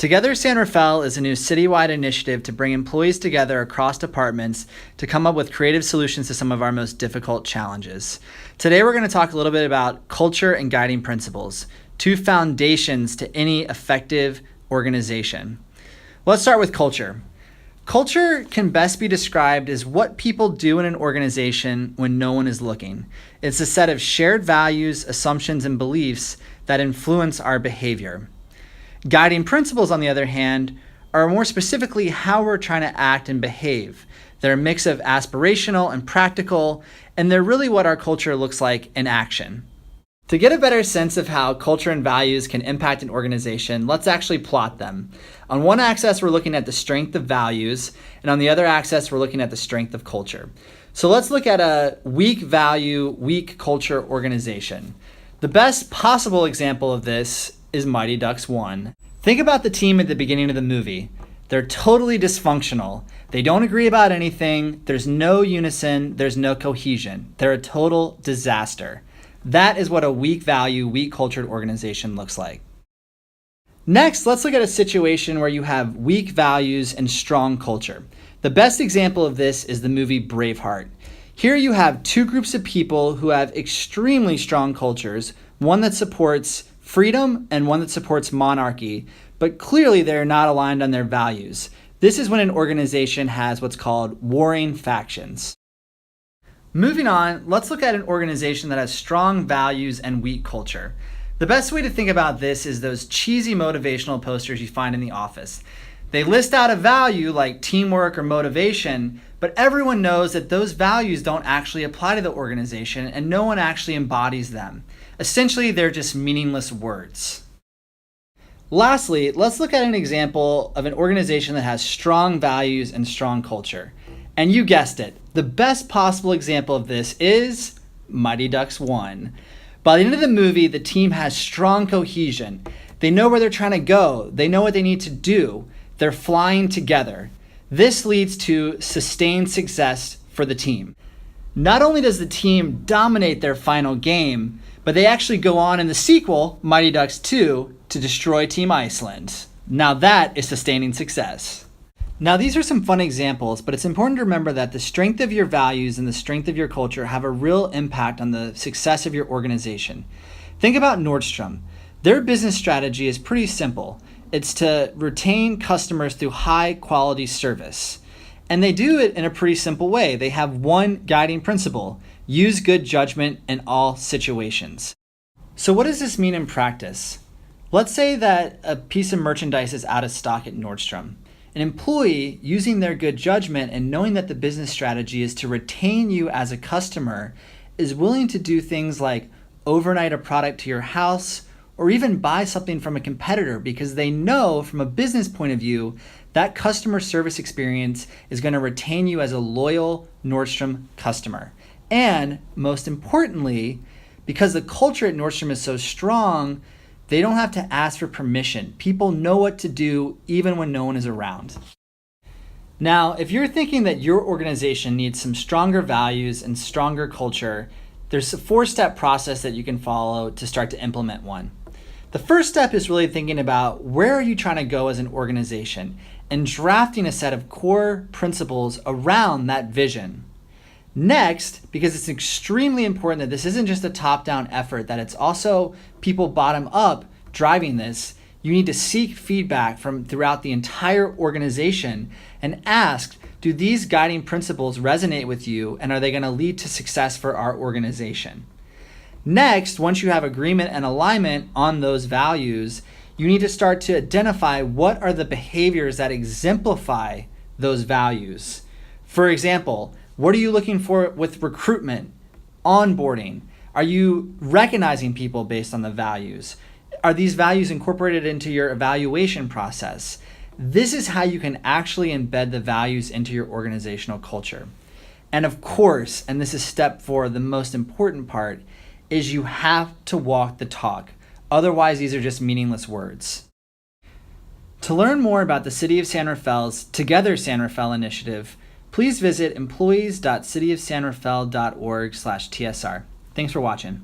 Together San Rafael is a new citywide initiative to bring employees together across departments to come up with creative solutions to some of our most difficult challenges. Today we're going to talk a little bit about culture and guiding principles, two foundations to any effective organization. Let's start with culture. Culture can best be described as what people do in an organization when no one is looking. It's a set of shared values, assumptions, and beliefs that influence our behavior. Guiding principles, on the other hand, are more specifically how we're trying to act and behave. They're a mix of aspirational and practical, and they're really what our culture looks like in action. To get a better sense of how culture and values can impact an organization, let's actually plot them. On one axis, we're looking at the strength of values, and on the other axis, we're looking at the strength of culture. So let's look at a weak value, weak culture organization. The best possible example of this is Mighty Ducks 1. Think about the team at the beginning of the movie. They're totally dysfunctional. They don't agree about anything. There's no unison. There's no cohesion. They're a total disaster. That is what a weak value, weak cultured organization looks like. Next, let's look at a situation where you have weak values and strong culture. The best example of this is the movie Braveheart. Here you have two groups of people who have extremely strong cultures, one that supports freedom and one that supports monarchy, but clearly they're not aligned on their values. This is when an organization has what's called warring factions. Moving on, let's look at an organization that has strong values and weak culture. The best way to think about this is those cheesy motivational posters you find in the office. They list out a value like teamwork or motivation, but everyone knows that those values don't actually apply to the organization and no one actually embodies them. Essentially, they're just meaningless words. Lastly, let's look at an example of an organization that has strong values and strong culture. And you guessed it, the best possible example of this is Mighty Ducks 1. By the end of the movie, the team has strong cohesion. They know where they're trying to go. They know what they need to do. They're flying together. This leads to sustained success for the team. Not only does the team dominate their final game, but they actually go on in the sequel, Mighty Ducks 2, to destroy Team Iceland. Now that is sustaining success. Now these are some fun examples, but it's important to remember that the strength of your values and the strength of your culture have a real impact on the success of your organization. Think about Nordstrom. Their business strategy is pretty simple. It's to retain customers through high quality service. And they do it in a pretty simple way. They have one guiding principle: use good judgment in all situations. So what does this mean in practice? Let's say that a piece of merchandise is out of stock at Nordstrom. An employee, using their good judgment and knowing that the business strategy is to retain you as a customer, is willing to do things like overnight a product to your house or even buy something from a competitor because they know from a business point of view that customer service experience is going to retain you as a loyal Nordstrom customer. And most importantly, because the culture at Nordstrom is so strong, they don't have to ask for permission. People know what to do even when no one is around. Now, if you're thinking that your organization needs some stronger values and stronger culture, there's a 4-step process that you can follow to start to implement one. The first step is really thinking about where are you trying to go as an organization and drafting a set of core principles around that vision. Next, because it's extremely important that this isn't just a top-down effort, that it's also people bottom-up driving this, you need to seek feedback from throughout the entire organization and ask, do these guiding principles resonate with you and are they going to lead to success for our organization? Next, once you have agreement and alignment on those values, you need to start to identify what are the behaviors that exemplify those values. For example, what are you looking for with recruitment, onboarding? Are you recognizing people based on the values? Are these values incorporated into your evaluation process? This is how you can actually embed the values into your organizational culture. And of course, and this is step 4, the most important part, is you have to walk the talk. Otherwise, these are just meaningless words. To learn more about the City of San Rafael's Together San Rafael initiative, please visit employees.cityofsanrafael.org/TSR. Thanks for watching.